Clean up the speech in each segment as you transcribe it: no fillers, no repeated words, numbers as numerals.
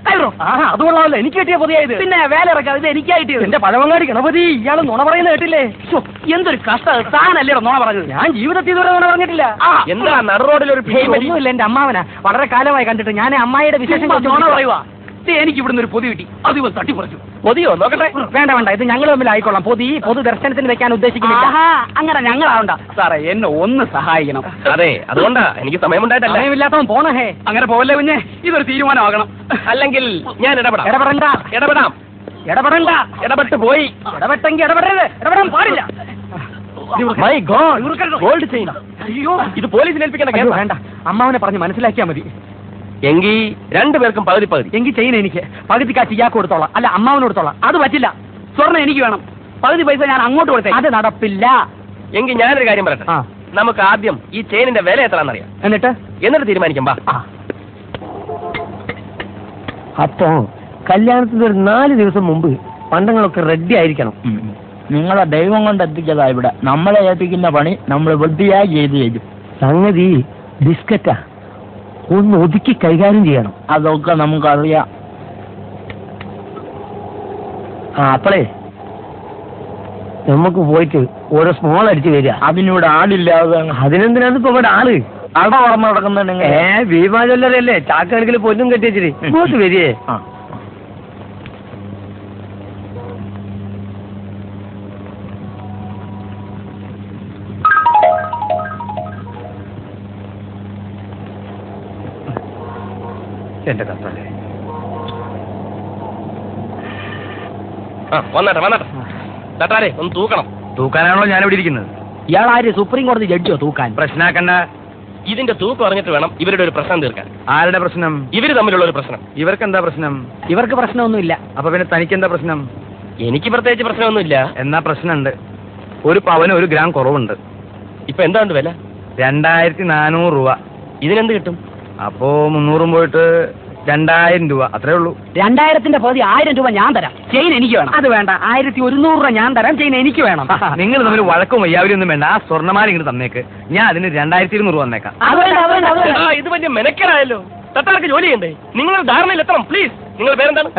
10,000. അത് കൊള്ളാമല്ലോ, എനിക്ക് കിട്ടിയ പുതിയത്. പിന്നെ വേല ഇറക്കാതെ ഇത് എനിക്കായിട്ട്. എന്റെ പഴവങ്ങാടി ഗണപതി, ഇയാൾ നുണ പറയുന്നത് കേട്ടില്ലേ? എന്തൊരു കഷ്ടം, താനല്ലേ നുണ പറഞ്ഞത്? ഞാൻ ജീവിതത്തിൽ ഇതുവരെ നുണ പറഞ്ഞിട്ടില്ല. എന്താ നടുറോഡിലൊരു ഒന്നുമില്ല, എന്റെ അമ്മാവനാ. വളരെ കാലമായി കണ്ടിട്ട്. ഞാൻ അമ്മായിയുടെ വിശേഷം നുണ പറയുവാ. എനിക്ക് ഇവിടുന്ന് ഒരു പൊതി കിട്ടി, അത് ഇവ തട്ടിപ്പറിച്ചു. പൊതിയോ? നോക്കട്ടെ. വേണ്ട വേണ്ട, ഇത് ഞങ്ങൾ തമ്മിൽ ആയിക്കൊള്ളാം. പൊതു ദർശനത്തിന് വെക്കാൻ ഉദ്ദേശിക്കുന്നില്ല. അങ്ങനെ ഞങ്ങളാവണ്ട സാറേ, എന്നെ ഒന്ന് സഹായിക്കണം. അതെ, അതുകൊണ്ടാ എനിക്ക് സമയമുണ്ടായിട്ടല്ല. സമയമില്ലാത്തവൻ പോണഹേ. അങ്ങനെ പോവല്ലേ കുഞ്ഞെ, ഇതൊരു തീരുമാനമാകണം. അല്ലെങ്കിൽ ഞാൻ ഇടപെടാം. ഇടപെടണ്ട. ഇടപെട്ട് പോയി. ഇടപെട്ടെങ്കിൽ ഇടപെടരുത്. ഇടപെടാൻ പാടില്ല. My God, gold chain. അയ്യോ, ഇത് പോലീസിനെ ഏൽപ്പിക്കേണ്ട കേസ്. വേണ്ട, അമ്മാവനെ പറഞ്ഞ് മനസ്സിലാക്കിയാൽ മതി. എങ്കിൽ രണ്ടുപേർക്കും പകുതി. എങ്കിൽ ചെയിൻ എനിക്ക് പകുതി കാശ് ഇയാൾക്ക് കൊടുത്തോളാം, അല്ല അമ്മാവന് കൊടുത്തോളാം. അത് പറ്റില്ല. സ്വർണ്ണം എനിക്ക് വേണം. പകുതി പൈസ ഞാൻ അങ്ങോട്ട് കൊടുത്തേ. അത് നടപ്പില്ല. എങ്കിൽ ഞാനൊരു കാര്യം പറയട്ടെ. നമുക്ക് ആദ്യം ഈ ചെയിനിന്റെ വില എത്രയാണെന്നറിയാം. എന്നിട്ട് തീരുമാനിക്കാം. അപ്പോ കല്യാണത്തിന് ഒരു 4 ദിവസം മുമ്പ് പണ്ടങ്ങളൊക്കെ റെഡി ആയിരിക്കണം. നിങ്ങളെ ദൈവം കൊണ്ട് എത്തിച്ചതാ ഇവിടെ. നമ്മളെ ഏൽപ്പിക്കുന്ന പണി നമ്മൾ വൃത്തിയായി ചെയ്തു. സംഗതി ബിസ്ക്കറ്റാ, ഒന്ന് ഒതുക്കി കൈകാര്യം ചെയ്യണം. അതൊക്കെ നമുക്കറിയാം. അപ്പളേ നമുക്ക് പോയിട്ട് ഓരോ സ്മോൾ അടിച്ച് വരിക. അതിനിവിടെ ആളില്ലാതെ. അതിനെന്തിനാണ് ഇപ്പൊ ഇവിടെ ആള്? അവിടെ വളർന്നു നടക്കുന്നുണ്ടെങ്കിൽ ഭീമാ ജ്വല്ലറിയല്ലേ, ചാക്കണക്കിൽ പൊന്നും കെട്ടി വെച്ചിട്ട് ഇങ്ങോട്ട് വരികേ. എന്റെ കത്തല്ലേ. വന്നട്ടെ. ഒന്ന് തൂക്കണം. തൂക്കാനാണോ ഞാനിവിടെ ഇരിക്കുന്നത്? ഇയാൾ ആര്? സുപ്രീം കോടതി ജഡ്ജിയോ തൂക്കാൻ? പ്രശ്നാക്കണ്ട. ഇതിന്റെ തൂക്ക് പറഞ്ഞിട്ട് വേണം ഇവരുടെ ഒരു പ്രശ്നം തീർക്കാൻ. ആരുടെ പ്രശ്നം? ഇവര് തമ്മിലുള്ള ഒരു പ്രശ്നം. ഇവർക്ക് എന്താ പ്രശ്നം? ഇവർക്ക് പ്രശ്നമൊന്നുമില്ല. അപ്പൊ പിന്നെ തനിക്ക് എന്താ പ്രശ്നം? എനിക്ക് പ്രത്യേകിച്ച് പ്രശ്നമൊന്നുമില്ല. എന്നാ പ്രശ്നമുണ്ട്. ഒരു പവന് 1 ഗ്രാം കുറവുണ്ട്. ഇപ്പൊ എന്താണ്ട് വില? 2400 രൂപ. ഇതിനെന്ത് കിട്ടും? അപ്പോ 300 പോയിട്ട് 2000 രൂപ, അത്രേ ഉള്ളൂ. 2000ന്റെ പകുതി 1000 രൂപ ഞാൻ തരാം. ചെയിൻ എനിക്ക് വേണം. അത് വേണ്ട, 1100 രൂപ ഞാൻ തരാം. ചെയിൻ എനിക്ക് വേണം. നിങ്ങൾ തമ്മിൽ വഴക്കും വയ്യാവരൊന്നും വേണ്ട. ആ സ്വർണ്ണമാല ഇങ്ങോട്ട് തന്നേക്ക്. ഞാൻ അതിന് 2200 രൂപ തന്നേക്കാം. ഇത് വലിയ മെനക്കരായല്ലോ. തട്ടാർക്ക് ജോലി ചെയ്യണ്ടേ? നിങ്ങൾ ധാരണയിൽ എത്തണം പ്ലീസ്. നിങ്ങൾ പേരെന്താണ്?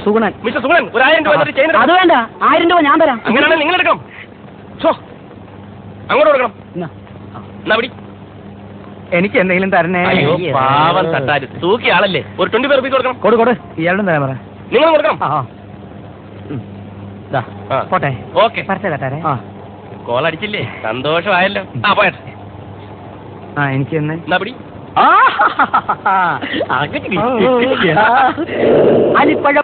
സുഗുണൻ. മിസ്റ്റർ സുഗുണൻ, ഒരു 1000 രൂപ ചെയിൻ. അത് വേണ്ട, 1000 രൂപ ഞാൻ തരാം. അങ്ങനെയാണെങ്കിൽ നിങ്ങൾ എടുക്കണം. അങ്ങോട്ട് കൊടുക്കണം. എന്നാ പിടി. എനിക്ക് എന്തെങ്കിലും തരണേ. അയ്യോ പാവം തട്ടാര്, തൂക്കിയ ആളല്ലേ, ഒരു 20 രൂപ കൊടുക്കണം. കൊടു ഇയാളുടെ തരാൻ പറ. നിങ്ങൾ കൊടുക്കണം. പോട്ടെ. ഓക്കെ, തട്ടാരെ. കോളടിച്ചില്ലേ? സന്തോഷമായല്ലോ. പോയട്ടെ. എനിക്ക് തന്നെ. എന്നാ പിടി. അലിപ്പഴ